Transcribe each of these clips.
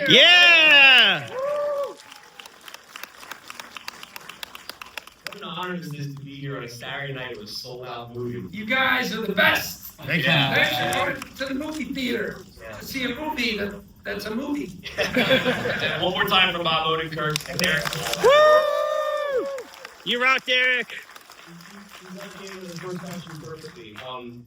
Yeah! What an honor this is to be here on a Saturday night with a sold-out movie. You guys are the best. Thank you. Thanks for going to the movie theater to see a movie that's a movie. One more time for Bob Odenkirk and Derek. Woo! You rock, Derek.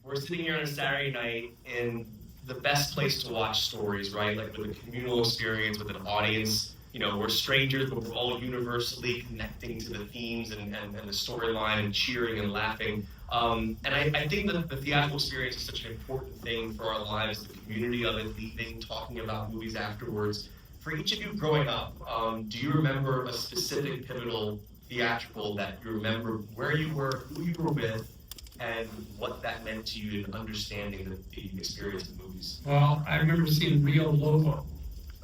We're sitting here on a Saturday night in the best place to watch stories, right? Like with a communal experience with an audience. You know, we're strangers, but we're all universally connecting to the themes and the storyline and cheering and laughing. And I think that the theatrical experience is such an important thing for our lives, the community of it, leaving, talking about movies afterwards. For each of you growing up, do you remember a specific pivotal theatrical that you remember where you were, who you were with, and what that meant to you in understanding the experience of movies? Well, I remember seeing Rio Lobo.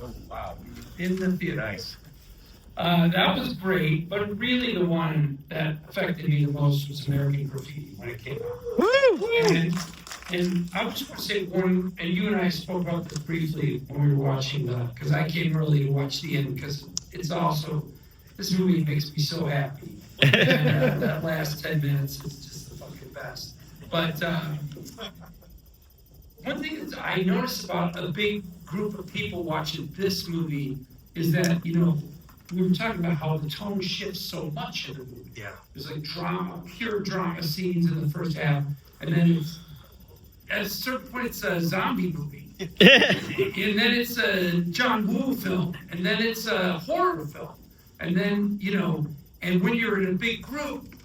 Oh, wow. In the theater. Nice. That was great, but really the one that affected me the most was American Graffiti when it came out. Woo! And I just want to say one, and you and I spoke about this briefly when we were watching because I came early to watch the end because it's also, this movie makes me so happy. And that last 10 minutes is just the fucking best. But one thing that I noticed about a big group of people watching this movie is that, you know, we were talking about how the tone shifts so much in the movie. Yeah. There's like drama, pure drama scenes in the first half, and then at a certain point it's a zombie movie. And then it's a John Woo film, and then it's a horror film. And then, you know, and when you're in a big group,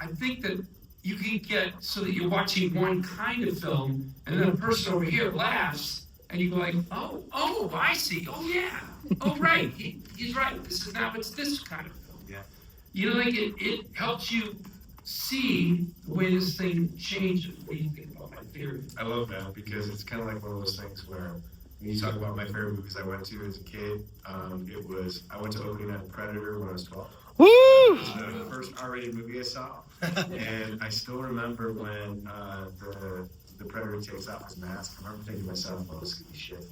I think that you can get so that you're watching one kind of film, and then a person over here laughs, and you go like, oh, I see. Oh, yeah. Oh, right. He's right. This is now, it's this kind of film. Yeah. You know, like it helps you see the way this thing changes. What do you think about my theory? I love that because it's kind of like one of those things where when you talk about my favorite movies I went to as a kid, I went to opening night of Predator when I was 12. Woo! It was the first R-rated movie I saw, and I still remember when the Predator takes off his mask. I remember thinking to myself, "Oh, this could be shit."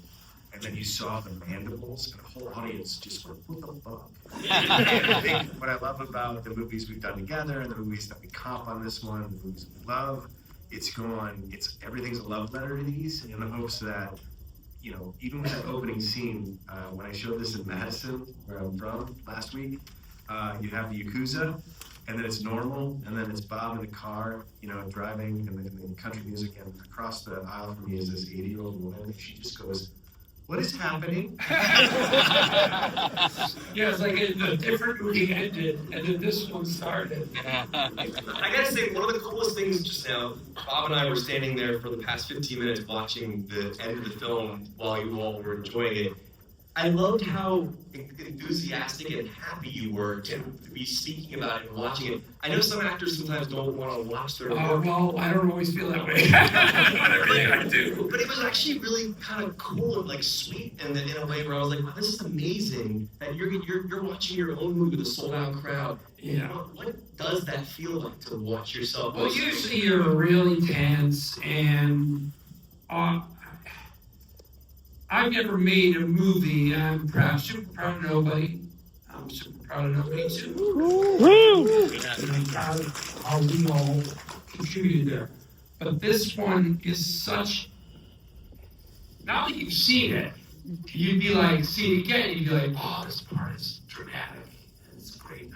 And then you saw the mandibles, and the whole audience just went, "What the fuck?" And I think what I love about the movies we've done together and the movies that we comp on this one, the movies we love, everything's a love letter to these, in the hopes that, you know, even with that opening scene, when I showed this in Madison, where I'm from, last week, you have the Yakuza, and then it's normal, and then it's Bob in the car, you know, driving, and the country music, and across the aisle from me is this 80-year-old woman, and she just goes, "What is happening?" Yeah, it's like a different movie ended, and then this one started. I gotta say, one of the coolest things just now, Bob and I were standing there for the past 15 minutes watching the end of the film while you all were enjoying it. I loved how enthusiastic and happy you were to be speaking about it and watching it. I know some actors sometimes don't want to watch their work. Well, I don't always feel that way. Not everything I do. But it was actually really kind of cool and like sweet in a way where I was like, wow, this is amazing that you're watching your own movie with a sold out crowd. Yeah. What does that feel like to watch yourself? Well, usually you're really tense, and I've never made a movie. I'm super proud of nobody. I'm super proud of nobody too. Woo! And I'm proud of how we all contributed there. But this one is such. Now that you've seen it, you'd be like, see it again, you'd be like, oh, this part is dramatic. It's great.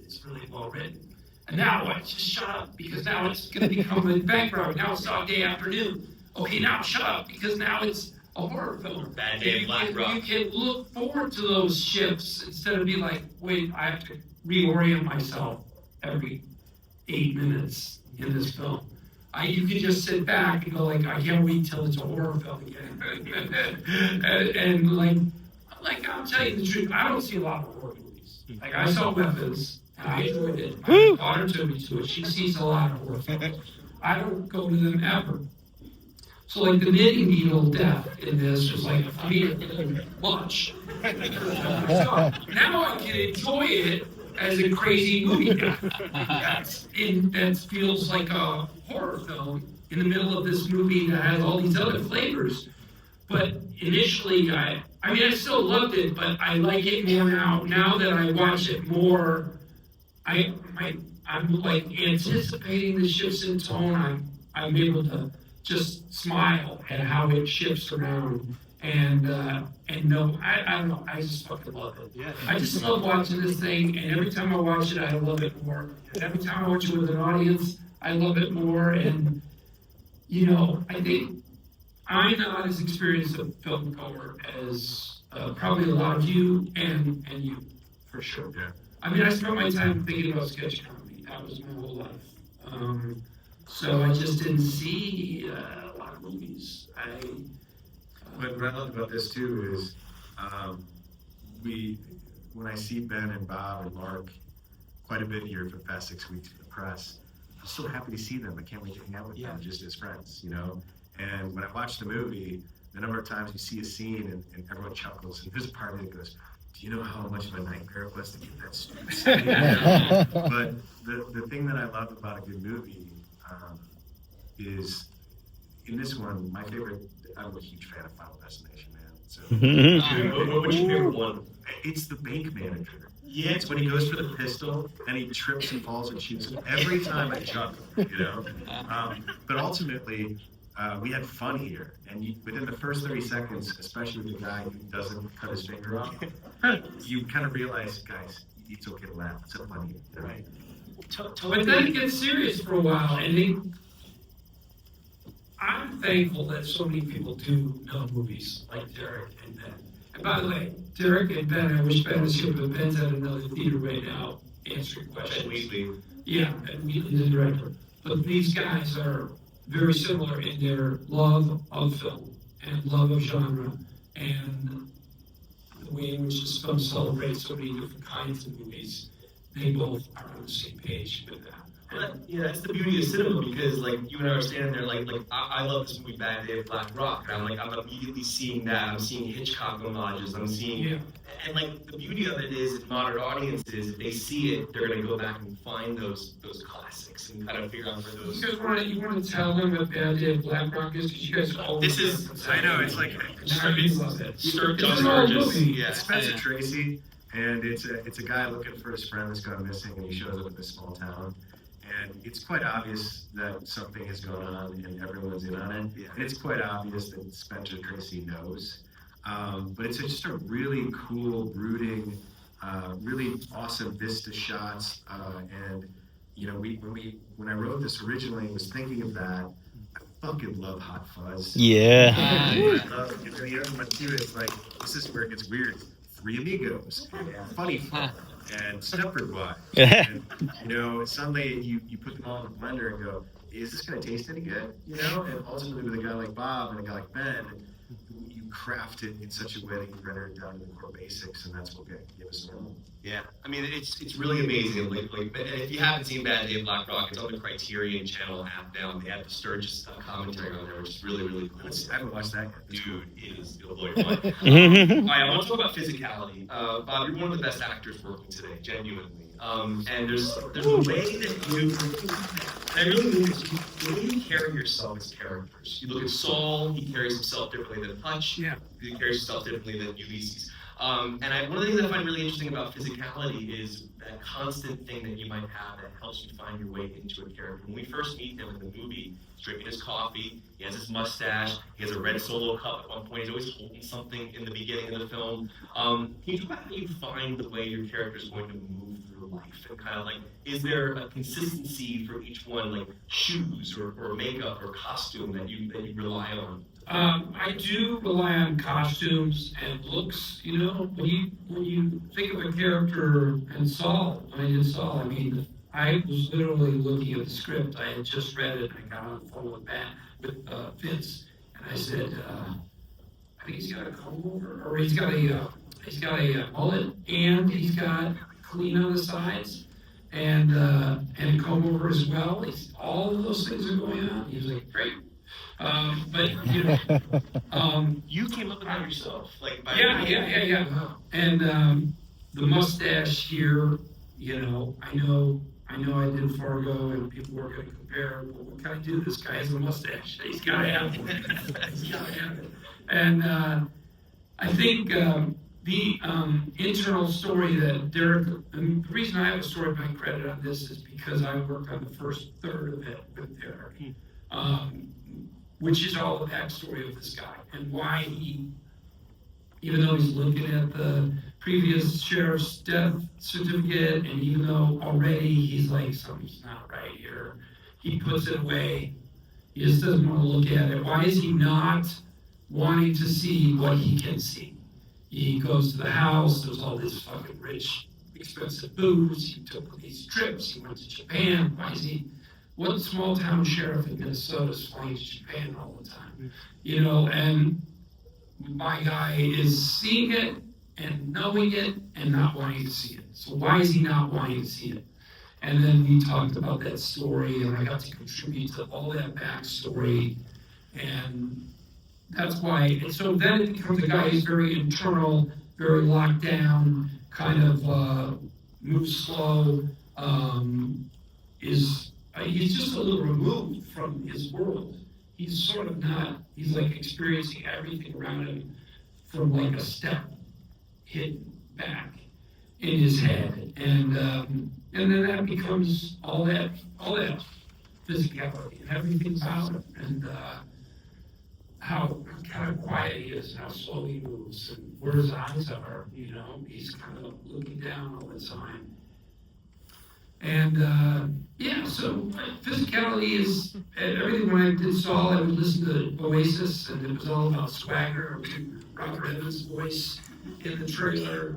It's really well written. And now what? Just shut up, because now it's going to become a background. Now it's Dog Day Afternoon. Okay, now shut up, because now it's a horror film. Bad Day in Black Rock. You can look forward to those shifts instead of being like, wait, I have to reorient myself every 8 minutes in this film. You can just sit back and go like, I can't wait till it's a horror film again. and like I'll tell you the truth, I don't see a lot of horror movies. Like I saw Weapons, and I enjoyed it. My daughter took me to it. She sees a lot of horror films. I don't go to them ever. So like the knitting needle death in this was like for me much. Now I can enjoy it as a crazy movie that feels like a horror film in the middle of this movie that has all these other flavors. But initially I I mean, I still loved it, but I like it more now. Now that I watch it more, I'm like anticipating the shifts in tone. I'm able to just smile at how it shifts around and no, I don't know. I just fucking love it. Yeah. I just love watching this thing, and every time I watch it, I love it more. And every time I watch it with an audience, I love it more. And you know, I think I'm not as experienced a filmgoer as probably a lot of you and you, for sure. Yeah. I mean, I spent my time thinking about sketch comedy. That was my whole life. So I just didn't see a lot of movies. What I love about this too is, when I see Ben and Bob and Mark quite a bit here for the past 6 weeks for the press, I'm so happy to see them. I can't wait to hang out with them just as friends, you know? And when I watch the movie, the number of times you see a scene and everyone chuckles, and there's a part of it that goes, do you know how much of a nightmare it was to get that stupid scene? But the thing that I love about a good movie is, in this one, my favorite, I'm a huge fan of Final Destination, man. So, What's your favorite one? it's the bank manager. Yeah. It's when he goes for the pistol and he trips and falls and shoots him. Every time I chuckle, you know? But ultimately, we had fun here. And within the first 30 seconds, especially with the guy who doesn't cut his finger off, you kind of realize, guys, it's okay to laugh. It's a funny, right? But then it gets serious for a while, and I'm thankful that so many people do know movies like Derek and Ben. And by the way, Derek and Ben, I wish Ben was here, but Ben's at another theater right now answering questions. Wheatley. Yeah, and Wheatley's the director. But these guys are very similar in their love of film and love of genre and the way in which this film celebrates so many different kinds of movies. They both are on the same page with that. Yeah, that's the beauty of cinema, because like you and I are standing there like I love this movie Bad Day of Black Rock, and I'm immediately seeing that. I'm seeing Hitchcock homages. I'm seeing and like the beauty of it is modern audiences, if they see it, they're gonna go back and find those classics and kind of figure out where those. You want to tell them what Bad Day of Black Rock is, because you guys all This is I know, it's like John Burgess. Yeah. It's Spencer Tracy, and it's a guy looking for his friend that's gone missing, and he shows up in this small town. And it's quite obvious that something is going on and everyone's in on it. Yeah. And it's quite obvious that Spencer Tracy knows. But it's just a really cool, brooding, really awesome vista shots. And, you know, when I wrote this originally, I was thinking of that. I fucking love Hot Fuzz. Yeah. I love, the other one too is like, this is where it gets weird. Three Amigos, Funny Farm, and Stepford Wives. And, you know, suddenly you put them all in the blender and go, is this going to taste any good? You know, and ultimately with a guy like Bob and a guy like Ben, you craft it in such a way that you render it down to the core basics, and that's what give us a film. Yeah, I mean it's really amazing. Like if you haven't seen Bad Day of Black Rock, it's on the Criterion Channel app now. They have the Sturgis commentary on there, which is really cool. I haven't watched that yet. Dude, it'll blow your mind. All right, I want to talk about physicality. Bob, you're one of the best actors working today, genuinely. And there's a way that I really mean this, the way you carry yourself as characters. You look at Saul, he carries himself differently than Hutch. Yeah. He carries himself differently than Ulysses. And one of the things I find really interesting about physicality is that constant thing that you might have that helps you find your way into a character. When we first meet him in the movie, he's drinking his coffee, he has his mustache, he has a red Solo cup at one point, he's always holding something in the beginning of the film. Can you talk about how you find the way your character is going to move through life? And kind of like, is there a consistency for each one, like shoes or makeup or costume that you rely on? I do rely on costumes and looks. You know, when you think of a character in Saul, when I did Saul, I mean, I was literally looking at the script. I had just read it, and I got on the phone with Vince, and I said, I think he's got a comb over, or he's got a mullet, and he's got clean on the sides, and a comb over as well. All of those things are going on. He was like, great. But you know, You came up with that yourself, like by yeah. And the mustache here, you know, I know I did Fargo, and people were going to compare. Well, what can I do? This guy has a mustache. He's got to have it. He's got to have it. And I think the internal story that Derek, and the reason I have a story by credit on this is because I worked on the first third of it with Derek, which is all the backstory of this guy and why he, even though he's looking at the previous sheriff's death certificate, and even though already he's like, something's not right here, he puts it away. He just doesn't want to look at it. Why is he not wanting to see what he can see? He goes to the house, there's all this fucking rich, expensive booze, he took these trips, he went to Japan. Why is he, what small town sheriff in Minnesota is flying to Japan all the time? You know, and my guy is seeing it and knowing it and not wanting to see it. So why is he not wanting to see it? And then we talked about that story, and I got to contribute to all that backstory, and that's why. And so then it becomes a guy who's very internal, very locked down, kind of moves slow. He's just a little removed from his world. He's sort of not. He's like experiencing everything around him from like a step hidden back in his head, and then that becomes all that physicality and everything's out, and how kind of quiet he is and how slow he moves and where his eyes are, you know, he's kind of looking down all the time. And yeah, so physicality is everything. When I did Saul, I would listen to Oasis, and it was all about swagger, Robert Evans' voice in the trailer.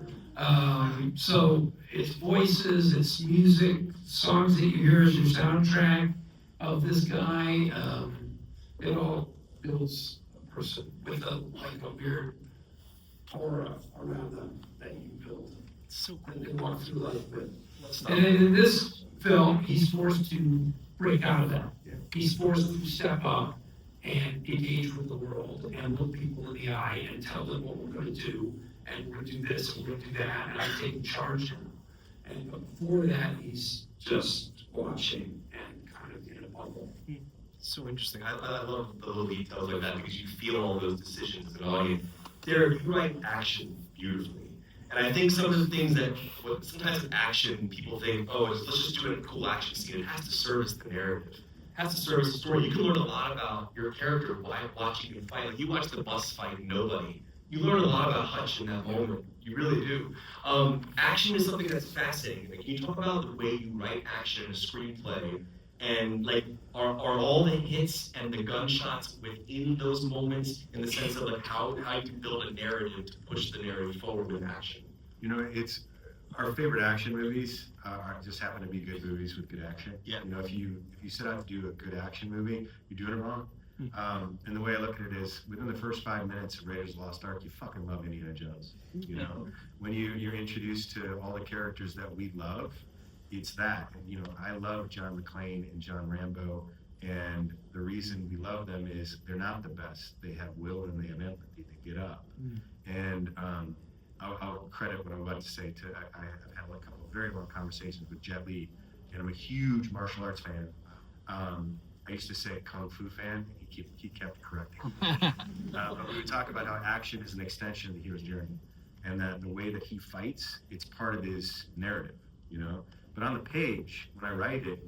So it's voices, it's music, songs that you hear as your soundtrack of this guy. It all builds a person with a weird aura around them that you build. So cool. And walk through life with. And then in this film, he's forced to break out of that. Yeah. He's forced to step up and engage with the world and look people in the eye and tell them what we're going to do, and we're going to do this and we're going to do that, and I'm taking charge now. And before that, he's just watching and kind of in a bubble. So interesting. I love the little details like that because you feel all those decisions as an audience. Derek, you write action beautifully. And I think some of the things that, sometimes with action, people think, oh, let's just do a cool action scene. It has to service the narrative. It has to service the story. You can learn a lot about your character by watching him fight. Like you watch the bus fight, Nobody. You learn a lot about Hutch in that moment. You really do. Action is something that's fascinating. Like, can you talk about the way you write action in a screenplay? And like, are all the hits and the gunshots within those moments in the sense of like how you can build a narrative to push the narrative forward with action? You know, it's our favorite action movies just happen to be good movies with good action. Yeah. You know, if you set out to do a good action movie, you're doing it wrong. And the way I look at it is, within the first 5 minutes of Raiders of the Lost Ark, you fucking love Indiana Jones. You know, when you're introduced to all the characters that we love, it's that. And, you know, I love John McClane and John Rambo, and the reason we love them is they're not the best. They have will and they have empathy. They get up. And I'll credit what I'm about to say to, I've had a couple of very long conversations with Jet Li, and I'm a huge martial arts fan. I used to say Kung Fu fan, and he kept correcting me. But we would talk about how action is an extension of the hero's journey, and that the way that he fights, it's part of his narrative, you know? But on the page, when I write it,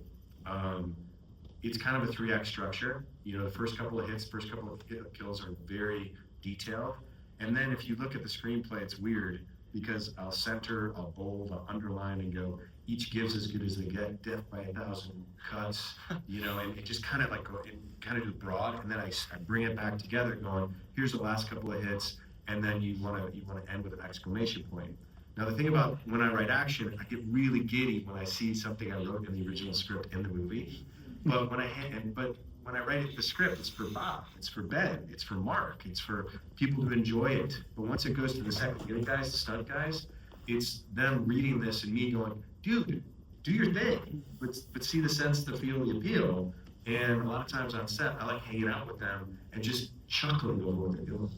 it's kind of a 3-act structure. You know, the first couple of hits, first couple of kills are very detailed. And then if you look at the screenplay, it's weird because I'll center, I'll bold, I'll underline and go, each gives as good as they get, death by 1,000 cuts, you know, and it just kind of like go, it kind of do broad, and then I bring it back together going, here's the last couple of hits, and then you want to end with an exclamation point. Now the thing about when I write action, I get really giddy when I see something I wrote in the original script in the movie, but when I write the script, it's for Bob, it's for Ben, it's for Mark, it's for people to enjoy it. But once it goes to the second unit guys, the stunt guys, it's them reading this and me going, dude, do your thing, but see the sense, the feel, the appeal. And a lot of times on set, I like hanging out with them and just chuckling over what they're doing.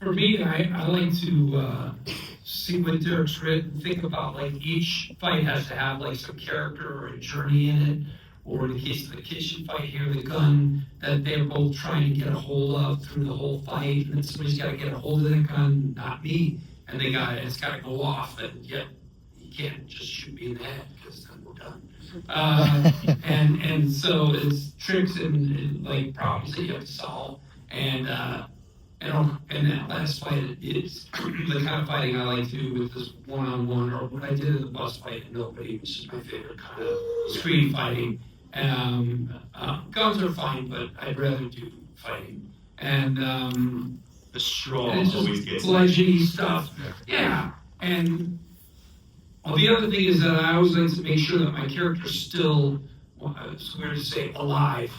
For me, I like to see what Derek's written, think about like each fight has to have like some character or a journey in it, or in the case of the kitchen fight here, the gun that they're both trying to get a hold of through the whole fight, and then somebody's gotta get a hold of that gun, not me, and it's gotta go off, and yet you can't just shoot me in the head, because then we're done. And so it's tricks and like problems that you have to solve, and that last fight is the kind of fighting I like to do with this one-on-one, or what I did in the bus fight at Nobody, which is my favorite kind of screen fighting. Guns are fine, but I'd rather do fighting. And The straw it's always just gets bludgeony stuff. Yeah, and the other thing is that I always like to make sure that my character's still, it's weird to say, alive.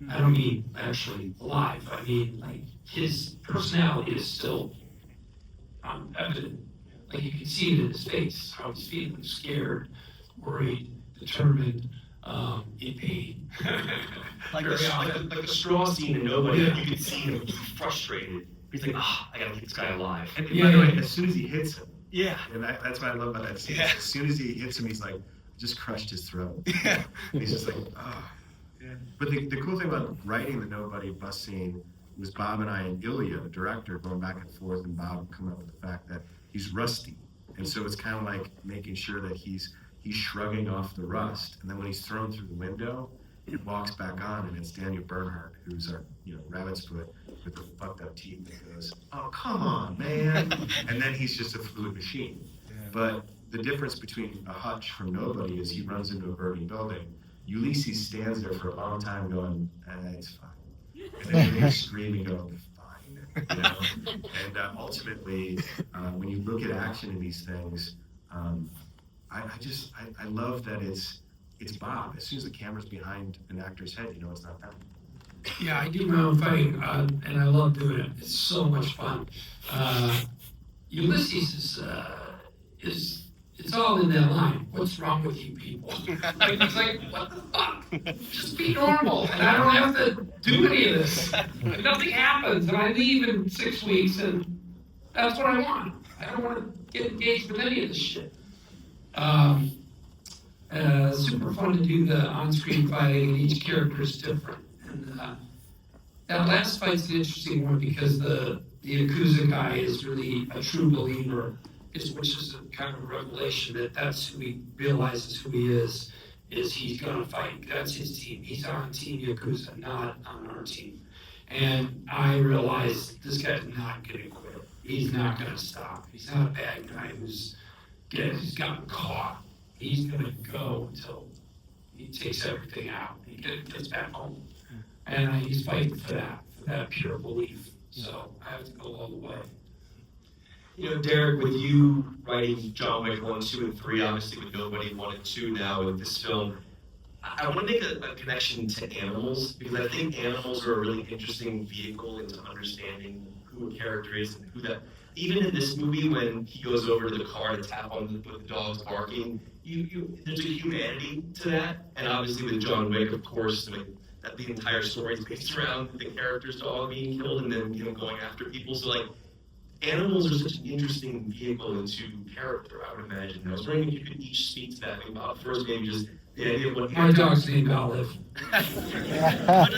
I don't mean actually alive. I mean, like, his personality is still evident. Like, you can see it in his face, how he's feeling, scared, worried, determined, in pain. like Very the, often. like the straw scene in Nobody. Yeah. You can see him frustrated. He's like, I gotta keep this guy alive. And Yeah, by the way, yeah. as soon as he hits him, Yeah. and that's what I love about that scene. Yeah. As soon as he hits him, he's like, just crushed his throat. Yeah. He's just like, ah. But the cool thing about writing the Nobody bus scene was Bob and I and Ilya, the director, going back and forth, and Bob coming up with the fact that he's rusty. And so it's kind of like making sure that he's shrugging off the rust. And then when he's thrown through the window, it walks back on, and it's Daniel Bernhardt, who's our, rabbit's foot with the fucked up teeth, that goes, oh, come on, man. And then he's just a fluid machine. But the difference between a Hutch from Nobody is he runs into a burning building. Ulysses stands there for a long time going, it's fine. And then he's screaming, going, fine. And ultimately, when you look at action in these things, I love that it's Bob. As soon as the camera's behind an actor's head, you know it's not them. Yeah, I do my own fighting, and I love doing it. It's so much fun. Ulysses is it's all in that line. What's wrong with you people? Like, it's like, what the fuck? Just be normal, and I don't have to do any of this. And nothing happens, and I leave in 6 weeks, and that's what I want. I don't want to get engaged with any of this shit. Super fun to do the on-screen fighting, and each character is different. And that last fight's an interesting one because the Yakuza guy is really a true believer, which is a kind of a revelation that's who he realizes who he is he's gonna fight. That's his team. He's on Team Yakuza, not on our team. And I realized this guy's not gonna quit. He's not gonna stop. He's not a bad guy who's gotten caught. He's gonna go until he takes everything out. He gets back home. And he's fighting for that pure belief. So I have to go all the way. Derek, with you writing John Wick 1, 2, and 3, obviously with Nobody 1 and 2 now with this film, I want to make a connection to animals, because I think animals are a really interesting vehicle into understanding who a character is and who that. Even in this movie, when he goes over to the car to tap on with the dogs barking, there's a humanity to that. And obviously with John Wick, of course, that the entire story is based around the character's dog being killed and then going after people. So animals are such an interesting vehicle into character, I would imagine. I was wondering if you could each speak to that. Maybe Bob first, maybe just the idea of what My dog's named Olive. what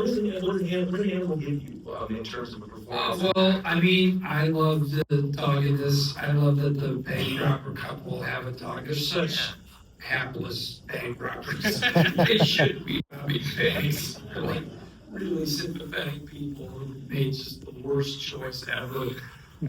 does an animal give you in terms of a performance? Well, I mean, I love the dog in this. I love that the bank robber couple have a dog. They're such hapless bank robbers. They shouldn't be robbing banks. They're like really sympathetic people who made just the worst choice ever.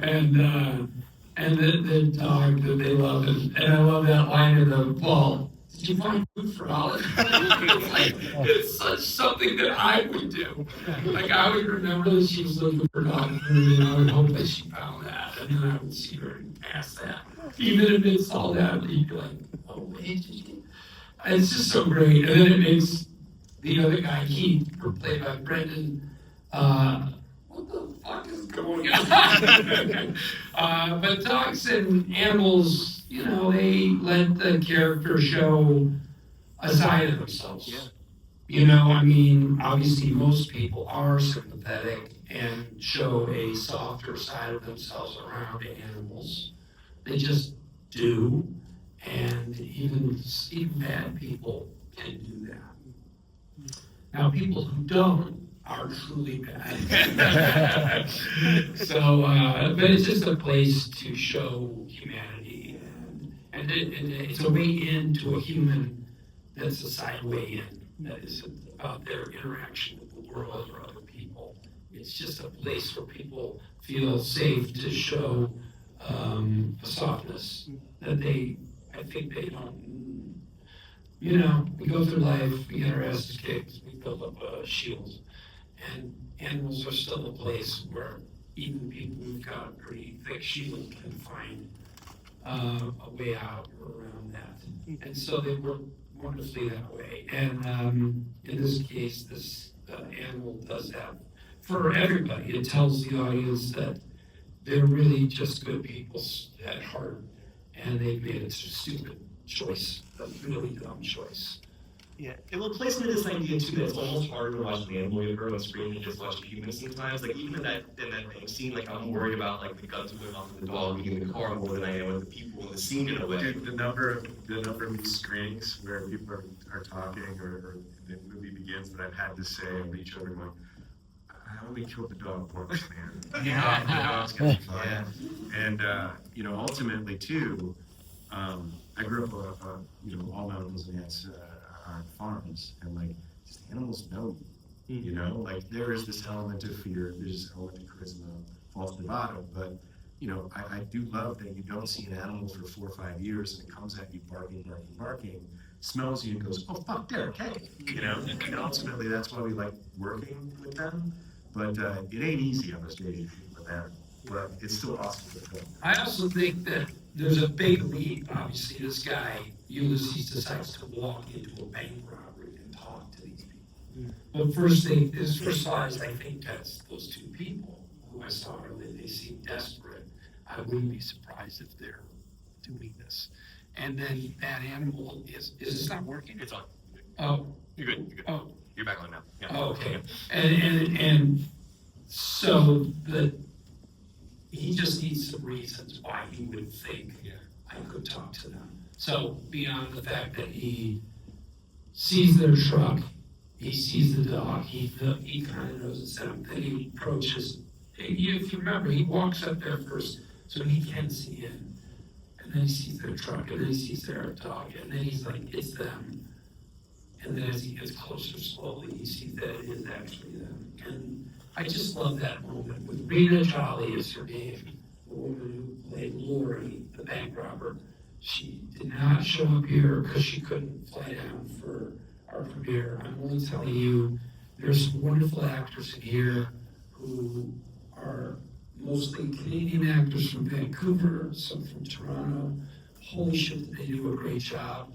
And the dog that they love, and I love that line in the ball. Did you find food for Olive? It's such something that I would do. Like, I would remember that she was looking for dog food, and I would hope that she found that, and then I would see her and pass that. Even if it's all that, you'd be like, oh, wait, it's just so great. And then it makes the other guy, Keith, played by Brendan, what the fuck is going on? But dogs and animals, they let the character show a side of themselves. Yeah. I mean, obviously most people are sympathetic and show a softer side of themselves around animals. They just do. And even bad people can do that. Now, people who don't are truly bad. So, but it's just a place to show humanity, and it's a way into a human that's a side way in, that is about their interaction with the world or other people. It's just a place where people feel safe to show a softness that I think they don't, we go through life, we get our asses kicked, we build up shields, and animals are still a place where even people who've got a pretty thick shield can find a way out or around that. And so they work wonderfully that way. And in this case, this animal does that for everybody. It tells the audience that they're really just good people at heart, and they've made a stupid choice, a really dumb choice. Yeah, it will place into this idea too that it's almost harder to watch an animal get hurt on screen than just watch a human sometimes. Like even in that scene, like I'm worried about like the guns going off of the dog being in the car more than I am with the people in the scene in a way. Dude, the number of these screenings where people are talking or the movie begins, but I've had to say of each other going, I only killed the dog once, man. Yeah. The dog's gonna be fine. Yeah. And ultimately too, I grew up all my uncles and aunts on farms, and like just animals know you, like there is this element of fear, there's this element of charisma, false bravado, but I do love that you don't see an animal for 4 or 5 years and it comes at you barking, smells you and goes, oh fuck, Derek, hey, and ultimately that's why we like working with them, but it ain't easy on the stage with them, but it's still awesome to film. I also think that there's a big leap. Obviously, this guy, Ulysses, decides to walk into a bank robbery and talk to these people. But his first thought is, I think that's those two people who I saw earlier. They seem desperate. I wouldn't be surprised if they're doing this. And then that animal is this not working? It's on. Oh. You're good. You're good. Oh. You're back on now. Yeah. Oh, okay. And so he just needs some reasons why he would think I could talk to them. So beyond the fact that he sees their truck, he sees the dog, he kind of knows it's them, then he approaches. If you remember, he walks up there first so he can see in, and then he sees their truck, and then he sees their dog, and then he's like, it's them. And then as he gets closer slowly, he sees that it is actually them. And I just love that moment with Rita Jolly as her name, the woman who played Lori, the bank robber. She did not show up here because she couldn't fly down for our premiere. I'm only telling you, there's some wonderful actors in here who are mostly Canadian actors from Vancouver, some from Toronto. Holy shit, they do a great job.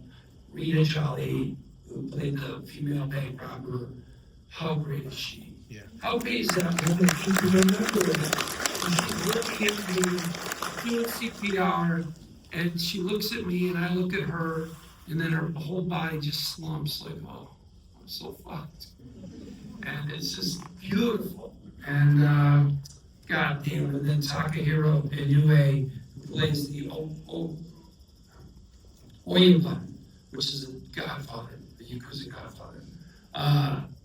Rita Jolly, who played the female bank robber, how great is she? Yeah. How great is that woman? She can remember it. And she's looking at me, doing CPR, and she looks at me, and I look at her, and then her whole body just slumps like, oh, I'm so fucked. And it's just beautiful. And God damn it. And then Takahiro Inoue, who plays the Oyinba, which is a godfather, the Yakuza godfather.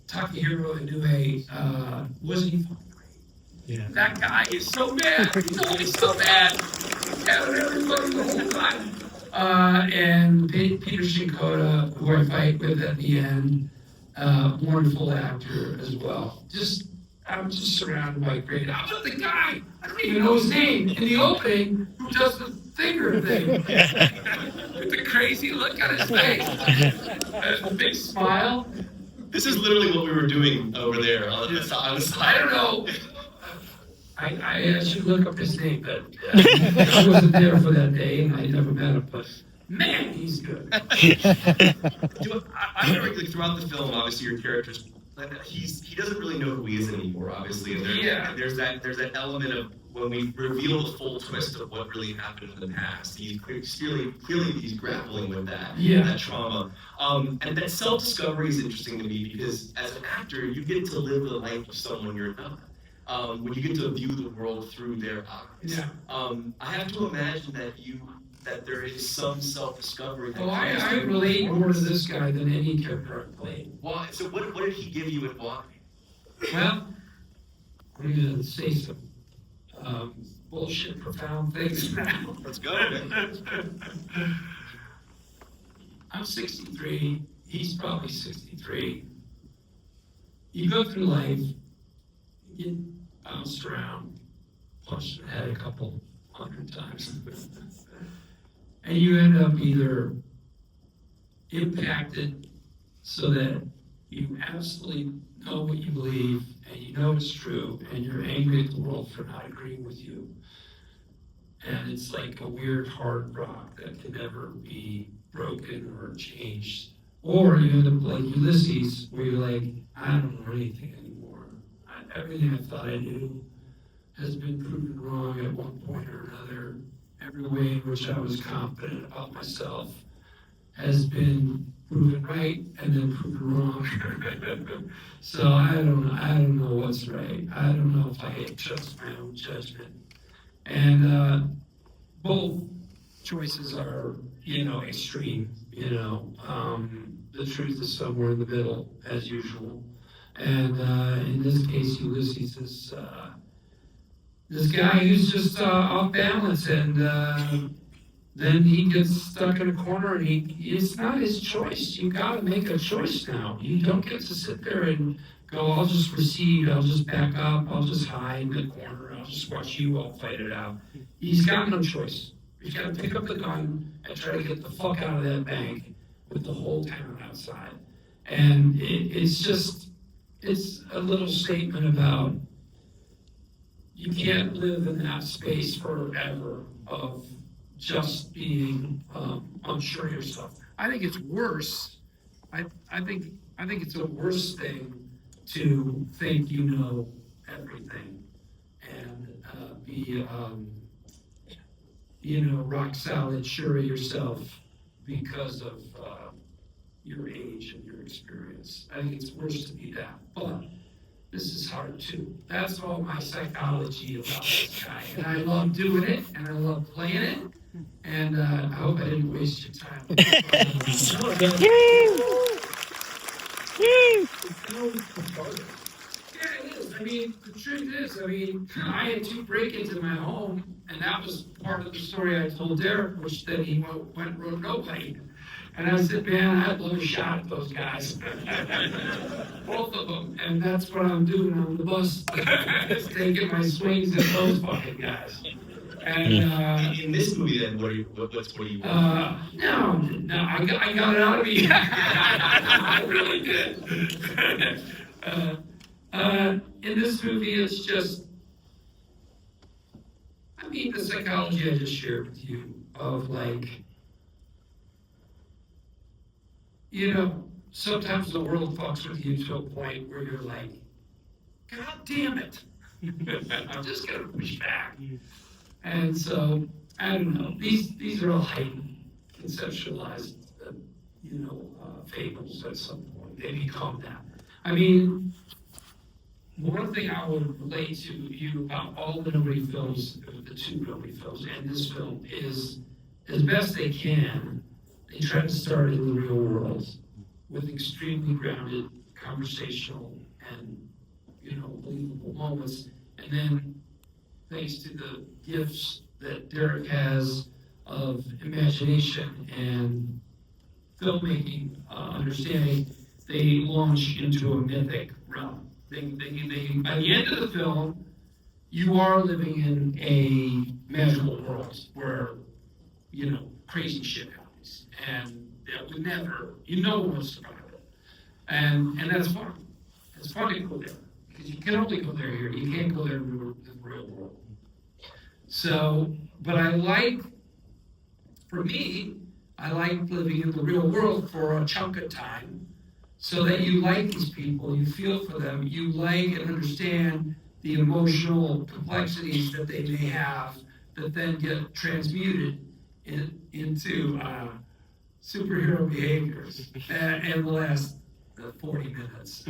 Takahiro Inoue, wasn't he fucking great? Yeah. That guy is so bad. He's always so bad. At everybody the whole time. And Peter Shikoda, who I fight with at the end, wonderful actor as well. I'm just surrounded by great. How about the guy? I don't even know his name in the opening who does the finger thing with the crazy look on his face, a big smile. This is literally what we were doing over there on the side. I don't know. I should look up his name, but I wasn't there for that day, and I never met him. But man, he's good. I remember like, throughout the film, obviously your character's he doesn't really know who he is anymore, obviously. And there's that element of when we reveal the full twist of what really happened in the past. He's clearly he's grappling with that trauma. And that self-discovery is interesting to me because as an actor, you get to live the life of someone you're not. When you get to view the world through their eyes. Yeah. I have to imagine that there is some self-discovery. That Oh, I relate more to this guy than any character I've played. Why? So what did he give you and why? Well, I'm gonna say some bullshit profound things now. Let's go. I'm 63, he's probably 63. You go through life, you get bounced around, punched in the head a couple 100 times. And you end up either impacted so that you absolutely know what you believe and you know it's true and you're angry at the world for not agreeing with you. And it's like a weird hard rock that can never be broken or changed. Or you end up like Ulysses, where you're like, I don't know anything anymore. Everything I thought I knew has been proven wrong at one point or another. Every way in which I was confident about myself has been proven right and then proven wrong. So I don't know what's right. I don't know if I can trust my own judgment. And both choices are, extreme, the truth is somewhere in the middle, as usual. And in this case, Ulysses is this guy who's just off balance, and then he gets stuck in a corner, and it's not his choice. You gotta make a choice now. You don't get to sit there and go, I'll just recede, I'll just back up, I'll just hide in the corner, I'll just watch you all fight it out. He's got no choice. He's got to pick up the gun and try to get the fuck out of that bank with the whole town outside. And it's a little statement about you can't live in that space forever of just being unsure of yourself. I think it's worse. I think it's a worse thing to think you know everything and be rock solid, sure of yourself because of your age and your experience. I think it's worse to be that, but this is hard too. That's all my psychology about this guy, and I love doing it, and I love playing it, and I hope I didn't waste your time. Yeah, it is. I mean, the truth is, I had 2 break-ins in my home, and that was part of the story I told Derek, which then he went and wrote nobody. And I said, man, I'd love a shot at those guys. Both of them. And that's what I'm doing on the bus, is taking my swings at those fucking guys. And In this movie, then, what do you want? no, I got it out of me. I really did. In this movie, it's just, the psychology I just shared with you of sometimes the world fucks with you to a point where you're like, God damn it. I'm just gonna push back. And so, I don't know, these are all heightened, conceptualized, fables at some point. They become that. One thing I would relate to you about all the nobody films, the 2 nobody films, and this film is, as best they can, they try to start in the real world with extremely grounded, conversational, and, believable moments. And then, thanks to the gifts that Derek has of imagination and filmmaking understanding, they launch into a mythic realm. By the end of the film, you are living in a magical world where, crazy shit happens. And that would never, no one wants to survive it. And that's fun. It's fun to go there. Because you can only go there here. You can't go there in the real world. So, but for me, I like living in the real world for a chunk of time so that you like these people, you feel for them, you like and understand the emotional complexities that they may have that then get transmuted into superhero behaviors in the last 40 minutes.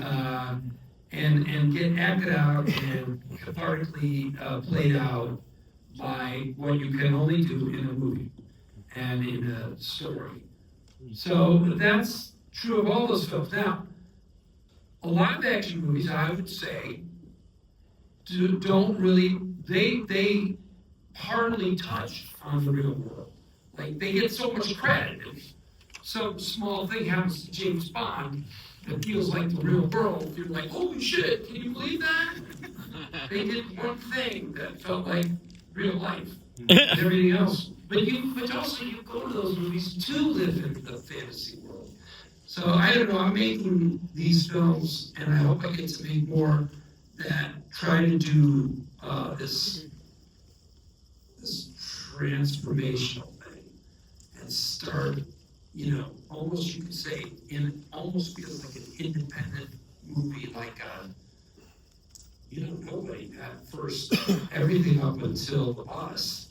And get acted out and cathartically played out by what you can only do in a movie. and in a story. So that's true of all those films. Now, a lot of action movies, I would say, don't really, they hardly touch on the real world. Like, they get so much credit. If some small thing happens to James Bond that feels like the real world, you're like, holy shit, can you believe that? They did one thing that felt like real life, and everything else. But also you go to those movies to live in the fantasy world. So I don't know, I'm making these films, and I hope I get to make more that try to do this transformational thing and start, almost you could say, almost feels like an independent movie, like nobody at first, everything up until the bus.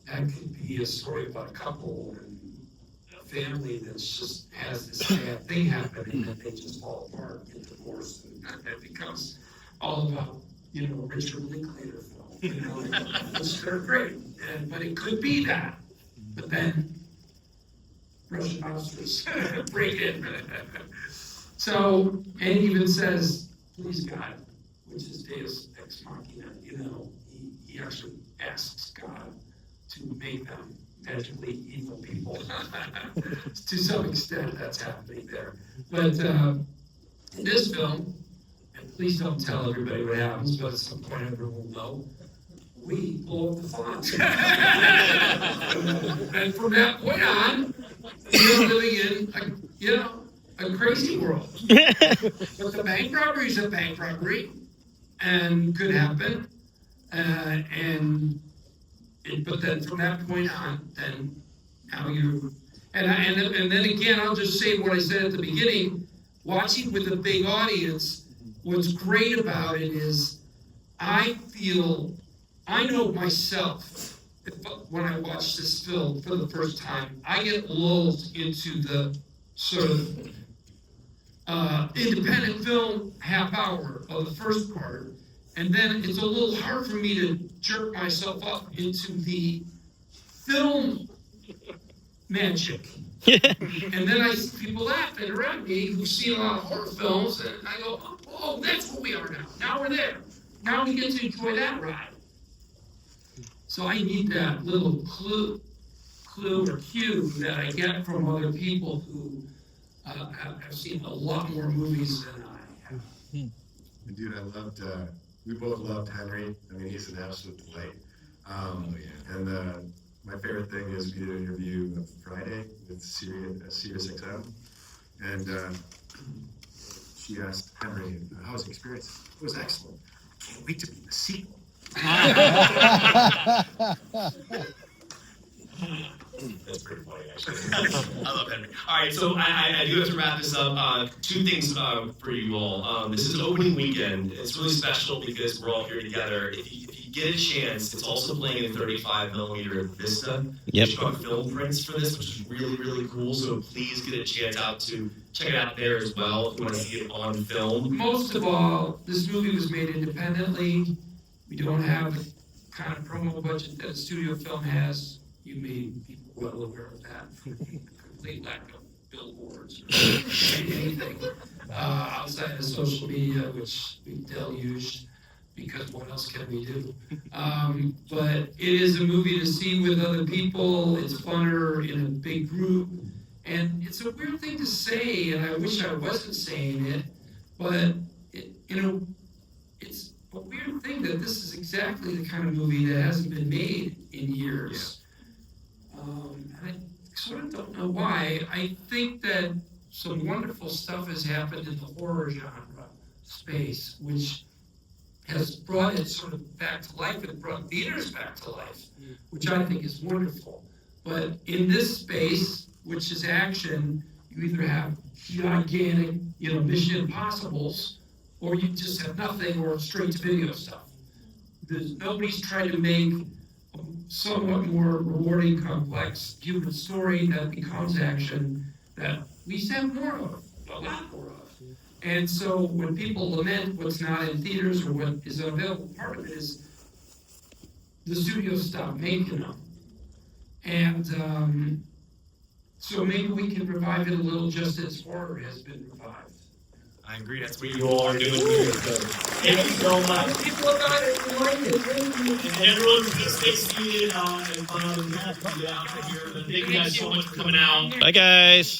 That could be a story about a couple and a family that's just has this bad thing happen, and then they just fall apart, get divorced, and that becomes all about, Richard Linklater film, which they're great, but it could be that. But then Russian monsters break in. So, and he even says, please God, which is Deus Ex Machina, he actually asks God to make them magically evil people. To some extent, that's happening there. But in this film, and please don't tell everybody what happens, but at some point everyone will know, we blow up the font. And from that point on, we're living in a crazy world. But the bank robbery is a bank robbery, and could happen, but then from that point on, then now and then again, I'll just say what I said at the beginning. Watching with a big audience, what's great about it is I know myself, when I watch this film for the first time, I get lulled into the sort of independent film half hour of the first part. And then it's a little hard for me to jerk myself up into the film magic. And then I see people laughing around me who've seen a lot of horror films, and I go, oh, that's what we are now. Now we're there. Now we get to enjoy that ride. So I need that little clue or cue that I get from other people who have seen a lot more movies than I have. Dude, we both loved Henry. I mean, he's an absolute delight. And my favorite thing is we did an interview on Friday with Sirius XM, and she asked Henry, "How was the experience?" It was excellent. I can't wait to be in the sequel. That's pretty funny, actually. I love Henry. All right, so I do have to wrap this up. Two things for you all. This is opening weekend. It's really special because we're all here together. If you get a chance, it's also playing in 35mm Vista. Yep. We've got film prints for this, which is really, really cool. So please get a chance to check it out there as well if you want to see it on film. Most of all, this movie was made independently. We don't have the kind of promo budget that a studio film has. You may be well aware of that. Complete lack of billboards or anything outside of social media, which we deluged because what else can we do? But it is a movie to see with other people. It's funner in a big group. And it's a weird thing to say, and I wish I wasn't saying it, but it's a weird thing that this is exactly the kind of movie that hasn't been made in years. I sort of don't know why. I think that some wonderful stuff has happened in the horror genre space, which has brought it sort of back to life and brought theaters back to life, which I think is wonderful. But in this space, which is action, you either have gigantic, Mission Impossibles, or you just have nothing, or straight to video stuff. Nobody's trying to make a somewhat more rewarding, complex human story that becomes action that we used to have more of, a lot more of. And so when people lament what's not in theaters or what is unavailable, part of it is the studios stopped making them. And so maybe we can revive it a little just as horror has been revived. I agree. That's what you all are doing here. So thank you so much. People about it, they like it. And everyone, please stay seated and fun. Thank you guys so much for coming out. Bye, guys.